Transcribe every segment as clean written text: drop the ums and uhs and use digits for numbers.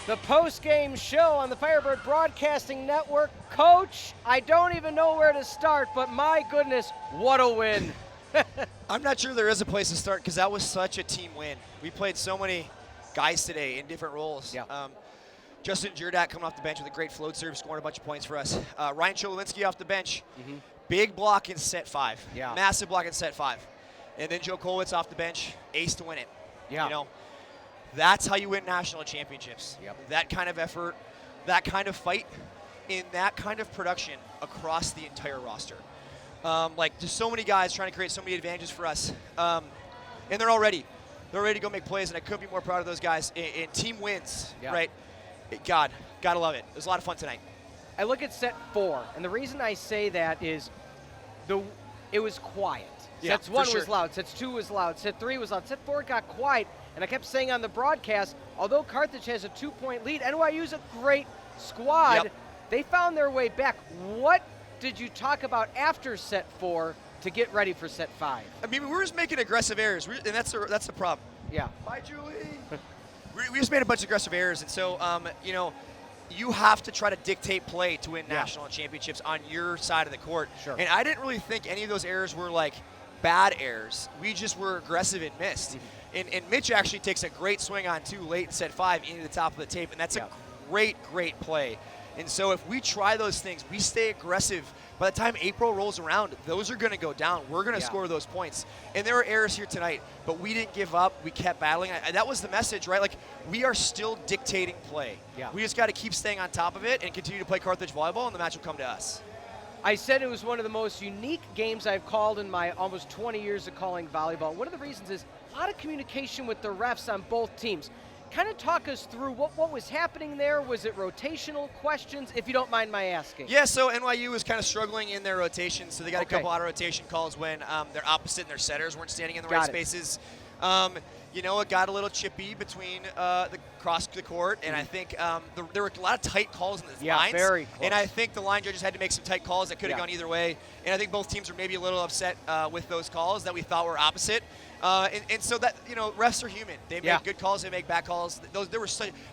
The post-game show on the Firebird Broadcasting Network. Coach, I don't even know where to start, but my goodness, what a win. I'm not sure there is a place to start because that was such a team win. We played so many guys today in different roles. Yeah. Justin Jurdak coming off the bench with a great float serve, scoring a bunch of points for us. Ryan Cholowinski off the bench, big block in set 5. Yeah. Massive block in set 5. And then Joe Kolwitz off the bench, ace to win it. Yeah. You know, that's how you win national championships. Yep. That kind of effort, that kind of fight, in that kind of production across the entire roster. Like, there's so many guys trying to create so many advantages for us. And they're all ready. They're ready to go make plays, and I couldn't be more proud of those guys. In team wins, right? God, gotta love it. It was a lot of fun tonight. I look at set 4, and the reason I say that is it was quiet. Yeah, Sets 1 for was sure. loud, sets 2 was loud, set 3 was loud, set 4 got quiet, and I kept saying on the broadcast, although Carthage has a 2-point lead, NYU's a great squad. Yep. They found their way back. What did you talk about after set 4 to get ready for set 5? I mean, we were just making aggressive errors, and that's the problem. Yeah. Bye, Julie. we just made a bunch of aggressive errors, and so, you know, you have to try to dictate play to win national championships on your side of the court. Sure. And I didn't really think any of those errors were, like, bad errors. We just were aggressive and missed. And Mitch actually takes a great swing on 2 late in set 5 into the top of the tape, and that's a great, great play. And so if we try those things, we stay aggressive, by the time April rolls around, those are going to go down. We're going to score those points. And there were errors here tonight, but we didn't give up. We kept battling. That was the message, right? Like, we are still dictating play. Yeah. We just got to keep staying on top of it and continue to play Carthage volleyball, and the match will come to us. I said it was one of the most unique games I've called in my almost 20 years of calling volleyball. One of the reasons is a lot of communication with the refs on both teams. Kind of talk us through what was happening there. Was it rotational questions, if you don't mind my asking? Yeah, so NYU was kind of struggling in their rotation, so they got a couple out of rotation calls when their opposite and their setters weren't standing in the right spaces. You know, it got a little chippy between the cross the court, and I think there were a lot of tight calls in the lines. Very close. And I think the line judges had to make some tight calls that could have gone either way. And I think both teams were maybe a little upset with those calls that we thought were opposite. And so that, you know, refs are human. They make good calls, they make bad calls. There were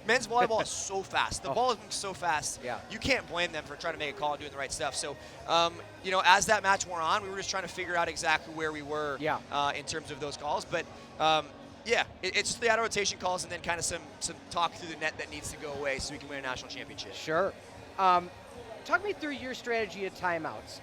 men's volleyball is so fast. The ball is moving so fast. Yeah. You can't blame them for trying to make a call and doing the right stuff. So, you know, as that match wore on, we were just trying to figure out exactly where we were in terms of those calls. But yeah, it's just the out of rotation calls and then kind of some talk through the net that needs to go away so we can win a national championship. Sure. Talk me through your strategy at timeouts.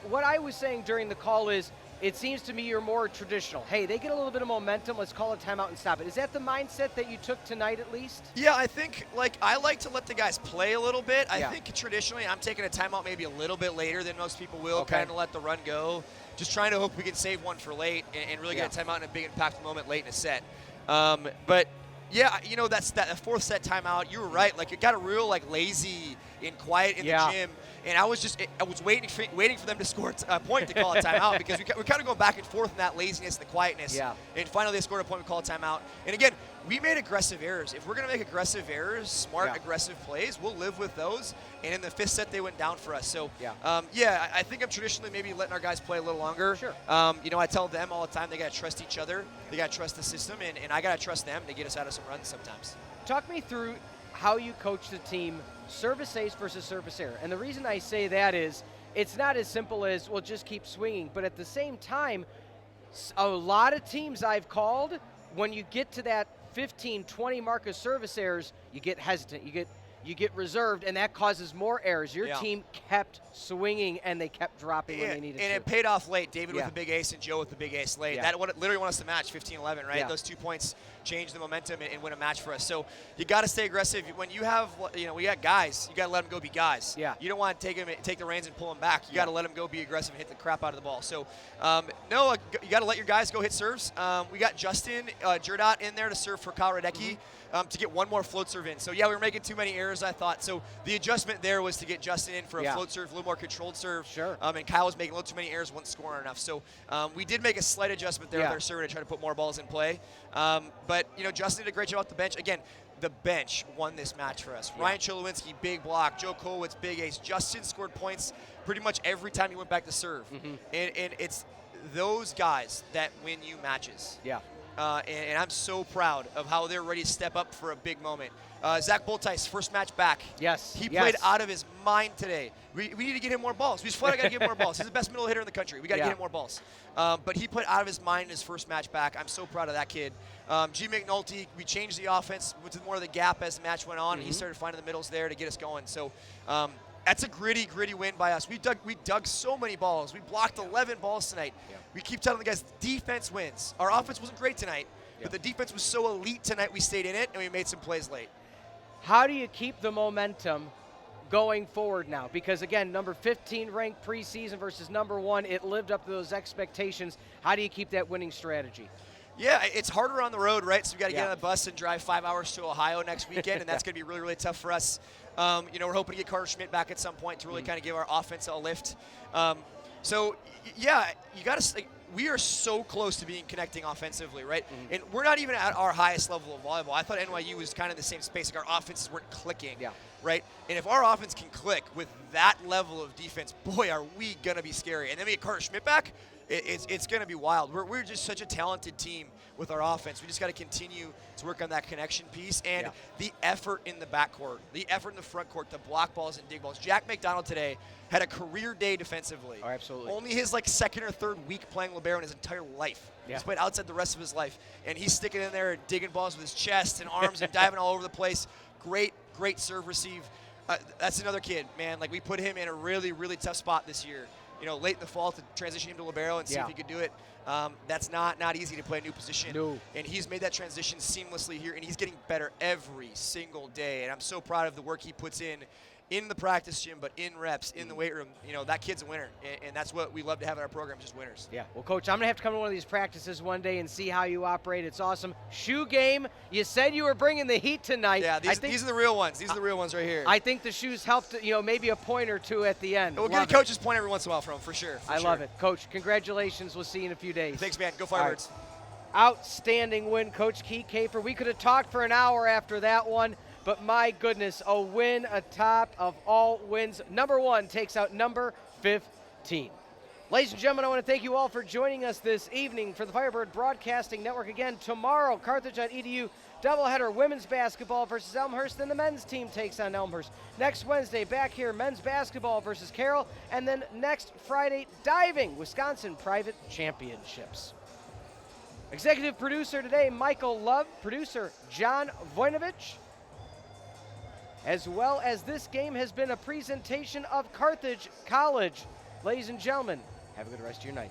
What I was saying during the call is, it seems to me you're more traditional. Hey, they get a little bit of momentum, let's call a timeout and stop it. Is that the mindset that you took tonight at least? Yeah, I think, like, I like to let the guys play a little bit. I think traditionally I'm taking a timeout maybe a little bit later than most people will, kind of let the run go. Just trying to hope we can save one for late and really get a timeout in a big impactful moment late in a set. But yeah, you know, that's that fourth set timeout. You were right. Like, it got a real, like, lazy and quiet in the gym. And I was waiting for them to score a point to call a timeout because we're kind of going back and forth in that laziness and the quietness. Yeah. And finally they scored a point, we called a timeout. And again, we made aggressive errors. If we're going to make aggressive errers, smart, aggressive plays, we'll live with those. And in the fifth set, they went down for us. So, I think I'm traditionally maybe letting our guys play a little longer. Sure. You know, I tell them all the time they got to trust each other. They got to trust the system. And I got to trust them to get us out of some runs sometimes. Talk me through how you coach the team service ace versus service error. And the reason I say that is it's not as simple as, well, just keep swinging. But at the same time, a lot of teams I've called, when you get to that 15, 20 mark of service errors, you get hesitant, you get reserved, and that causes more errors. Your team kept swinging, and they kept dropping when they needed to. And it paid off late. David with the big ace and Joe with the big ace late. That literally won us the match, 15-11, right? Those 2 points changed the momentum and win a match for us. So you got to stay aggressive. When you have, you know, we got guys, you got to let them go be guys. Yeah. You don't want to take the reins and pull them back. You got to let them go be aggressive and hit the crap out of the ball. So, no, you got to let your guys go hit serves. We got Justin Jurdot in there to serve for Kyle Radecki. To get one more float serve in. So, yeah, we were making too many errors, I thought. So, the adjustment there was to get Justin in for a float serve, a little more controlled serve. Sure. And Kyle was making a little too many errors, wasn't scoring enough. So, we did make a slight adjustment there with our server to try to put more balls in play. But, you know, Justin did a great job off the bench. Again, the bench won this match for us. Ryan Cholowinski, big block. Joe Kolwitz, big ace. Justin scored points pretty much every time he went back to serve. And it's those guys that win you matches. Yeah. and I'm so proud of how they're ready to step up for a big moment. Zach Boltice, first match back. Yes. He played out of his mind today. We need to get him more balls. We just flat out got to get him more balls. He's the best middle hitter in the country. We got to get him more balls. But he played out of his mind in his first match back. I'm so proud of that kid. G. McNulty, we changed the offense with more of the gap as the match went on, and he started finding the middles there to get us going. So that's a gritty win by us. We dug so many balls. We blocked 11 balls tonight. Yeah. We keep telling the guys, defense wins. Our offense wasn't great tonight, but the defense was so elite tonight we stayed in it, and we made some plays late. How do you keep the momentum going forward now? Because, again, number 15 ranked preseason versus number 1, it lived up to those expectations. How do you keep that winning strategy? Yeah, it's harder on the road, right? So we got to get on the bus and drive 5 hours to Ohio next weekend, and that's going to be really, really tough for us. We're hoping to get Carter Schmidt back at some point to really kind of give our offense a lift. You got to. We are so close to being connecting offensively, right? And we're not even at our highest level of volleyball. I thought NYU was kind of the same space. Like our offenses weren't clicking, right? And if our offense can click with that level of defense, boy, are we going to be scary. And then we get Carter Schmidt back, it's going to be wild. We're just such a talented team with our offense. We just got to continue to work on that connection piece and the effort in the backcourt, the effort in the front court, the block balls and dig balls. Jack McDonald today had a career day defensively. Oh, absolutely. Only his second or third week playing libero in his entire life. Yeah. He's played outside the rest of his life. And he's sticking in there and digging balls with his chest and arms and diving all over the place. Great serve receive. That's another kid, man. We put him in a really, really tough spot this year. Late in the fall to transition him to libero and see if he could do it. That's not easy to play a new position. No. And he's made that transition seamlessly here, and he's getting better every single day. And I'm so proud of the work he puts in the practice gym, but in reps, in the weight room. That kid's a winner, and that's what we love to have in our program, just winners. Yeah. Well, Coach, I'm going to have to come to one of these practices one day and see how you operate. It's awesome. Shoe game. You said you were bringing the heat tonight. Yeah, these are the real ones. These are the real ones right here. I think the shoes helped, maybe a point or two at the end. We'll get a coach's point every once in a while from him, for sure. I love it. Coach, congratulations. We'll see you in a few days. Thanks, man. Go Firebirds. Right. Outstanding win, Coach Kieckhefer. We could have talked for an hour after that one. But my goodness, a win atop of all wins. Number 1 takes out number 15. Ladies and gentlemen, I want to thank you all for joining us this evening for the Firebird Broadcasting Network. Again, tomorrow, Carthage.edu doubleheader, women's basketball versus Elmhurst, and the men's team takes on Elmhurst. Next Wednesday, back here, men's basketball versus Carroll, and then next Friday, diving, Wisconsin Private Championships. Executive producer today, Michael Love. Producer, John Voinovich. As well as this game has been a presentation of Carthage College. Ladies and gentlemen, have a good rest of your night.